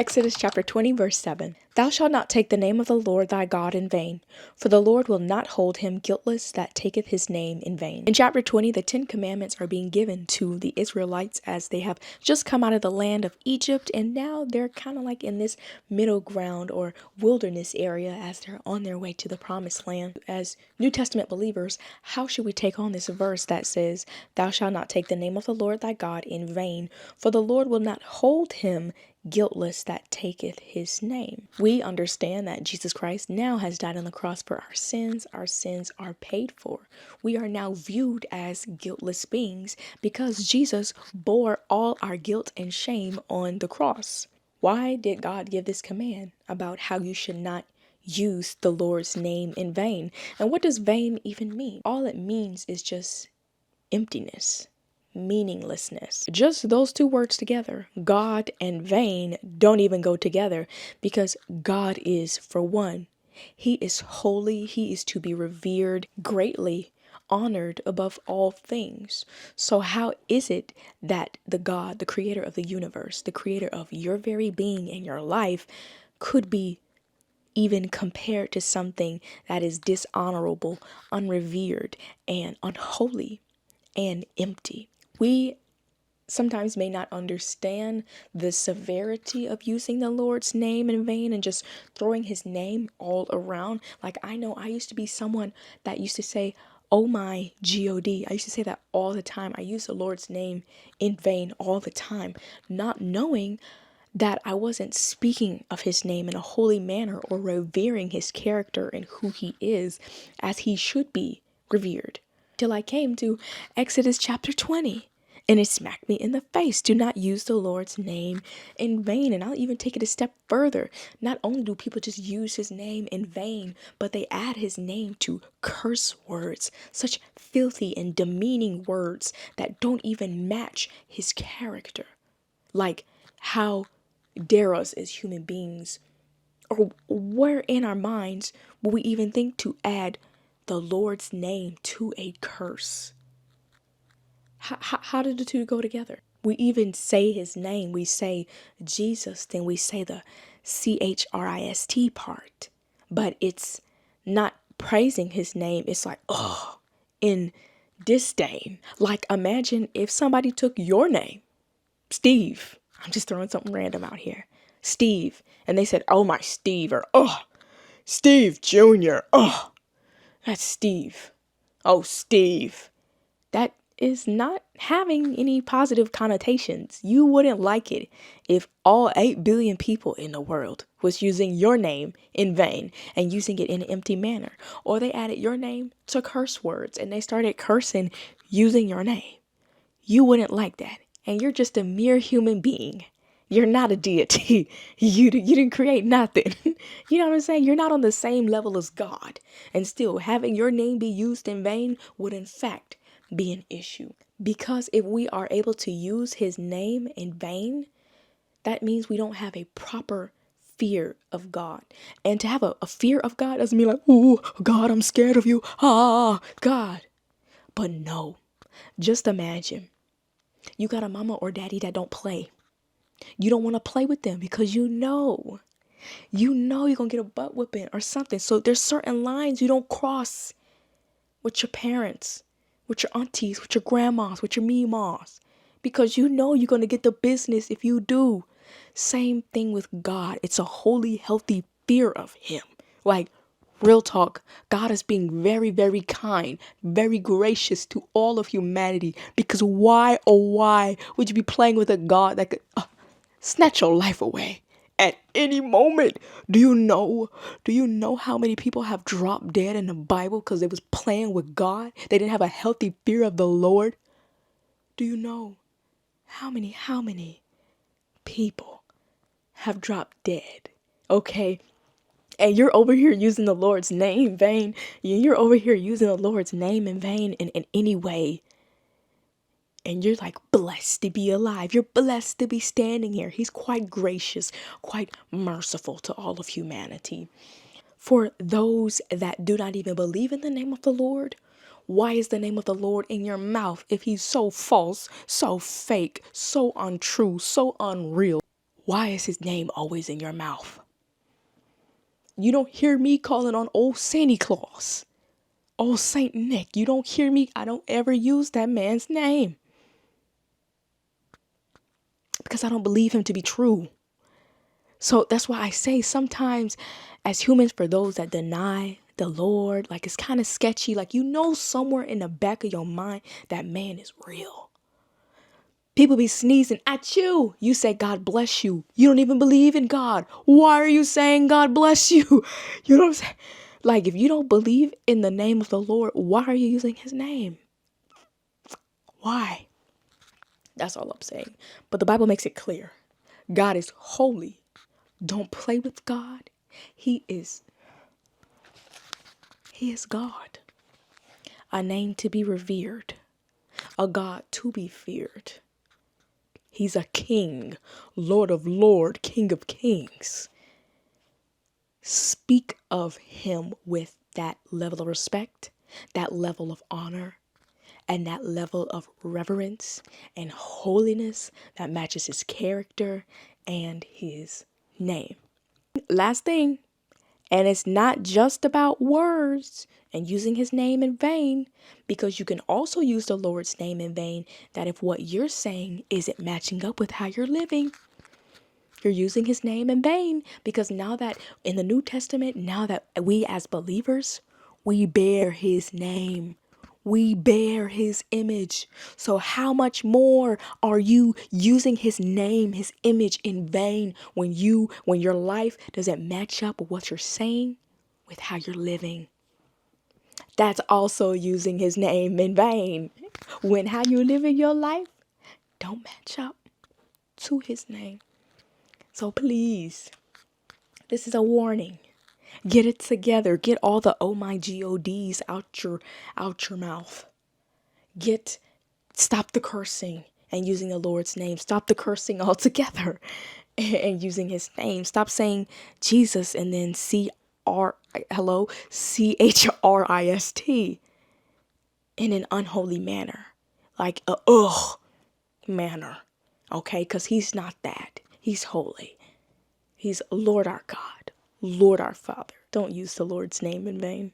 Exodus chapter 20, verse 7. Thou shalt not take the name of the Lord thy God in vain, for the Lord will not hold him guiltless that taketh his name in vain. In chapter 20, the 10 commandments are being given to the Israelites as they have just come out of the land of Egypt, and now they're kind of like in this middle ground or wilderness area as they're on their way to the promised land. As New Testament believers, how should we take on this verse that says, Thou shalt not take the name of the Lord thy God in vain, for the Lord will not hold him guiltless that taketh his name. We understand that Jesus Christ now has died on the cross for our sins. Our sins are paid for. We are now viewed as guiltless beings because Jesus bore all our guilt and shame on the cross. Why did God give this command about how you should not use the Lord's name in vain? And what does vain even mean? All it means is just emptiness, meaninglessness. Just those two words together, God and vain, don't even go together because God is, for one, he is holy. He is to be revered, greatly honored above all things. So how is it that the God, the creator of the universe, the creator of your very being and your life could be even compared to something that is dishonorable, unrevered, and unholy and empty? We sometimes may not understand the severity of using the Lord's name in vain and just throwing his name all around. Like, I know I used to be someone that used to say, oh my God. I used to say that all the time. I use the Lord's name in vain all the time, not knowing that I wasn't speaking of his name in a holy manner or revering his character and who he is as he should be revered. Till I came to Exodus chapter 20. And it smacked me in the face. Do not use the Lord's name in vain. And I'll even take it a step further. Not only do people just use his name in vain, but they add his name to curse words, such filthy and demeaning words that don't even match his character. Like, how dare us as human beings, or where in our minds will we even think to add the Lord's name to a curse? How did the two go together? We even say his name. We say Jesus, then we say the Christ part. But it's not praising his name. It's like, oh, in disdain. Like, imagine if somebody took your name, Steve. I'm just throwing something random out here. Steve. And they said, oh, my Steve. Or, oh, Steve Jr. Oh, that's Steve. Oh, Steve. That is not having any positive connotations. You wouldn't like it if all 8 billion people in the world was using your name in vain and using it in an empty manner. Or they added your name to curse words and they started cursing using your name. You wouldn't like that. And you're just a mere human being. You're not a deity. You didn't create nothing. You know what I'm saying? You're not on the same level as God. And still, having your name be used in vain would in fact be an issue. Because if we are able to use his name in vain, that means we don't have a proper fear of God. And to have a fear of God doesn't mean like, oh, God, I'm scared of you. Ah, God. But no, just imagine you got a mama or daddy that don't play. You don't want to play with them because you know you're going to get a butt whipping or something. So there's certain lines you don't cross with your parents, with your aunties, with your grandmas, with your meemaws, because you know you're going to get the business if you do. Same thing with God. It's a holy, healthy fear of him. Like, real talk, God is being very, very kind, very gracious to all of humanity, because why, oh why would you be playing with a God that could snatch your life away at any moment? Do you know how many people have dropped dead in the Bible because they was playing with God? They didn't have a healthy fear of the Lord. Do you know how many people have dropped dead? Okay. And you're over here using the Lord's name in vain. You're over here using the Lord's name in vain in any way. And you're like blessed to be alive. You're blessed to be standing here. He's quite gracious, quite merciful to all of humanity. For those that do not even believe in the name of the Lord, why is the name of the Lord in your mouth if he's so false, so fake, so untrue, so unreal? Why is his name always in your mouth? You don't hear me calling on old Santa Claus, old Saint Nick. You don't hear me. I don't ever use that man's name because I don't believe him to be true. So that's why I say sometimes as humans, for those that deny the Lord, like it's kind of sketchy. Like, somewhere in the back of your mind, that man is real. People be sneezing at you. You say, God bless you. You don't even believe in God. Why are you saying God bless you? You know what I'm saying? Like, if you don't believe in the name of the Lord, why are you using his name? Why? That's all I'm saying. But the Bible makes it clear. God is holy. Don't play with God. He is God. A name to be revered. A God to be feared. He's a king, Lord of lords, King of kings. Speak of him with that level of respect, that level of honor, and that level of reverence and holiness that matches his character and his name. Last thing, and it's not just about words and using his name in vain, because you can also use the Lord's name in vain, that if what you're saying isn't matching up with how you're living, you're using his name in vain. Because now that in the New Testament, now that we as believers, we bear his name. We bear his image. So how much more are you using his name, his image in vain when your life doesn't match up with what you're saying with how you're living? That's also using his name in vain. When how you live in your life don't match up to his name. So please, this is a warning. Get it together. Get all the oh my gods out your mouth. Stop the cursing and using the Lord's name. Stop the cursing altogether and using his name. Stop saying Jesus and then CHRIST in an unholy manner. Like a manner. Okay? Because he's not that. He's holy. He's Lord our God, Lord our Father. Don't use the Lord's name in vain.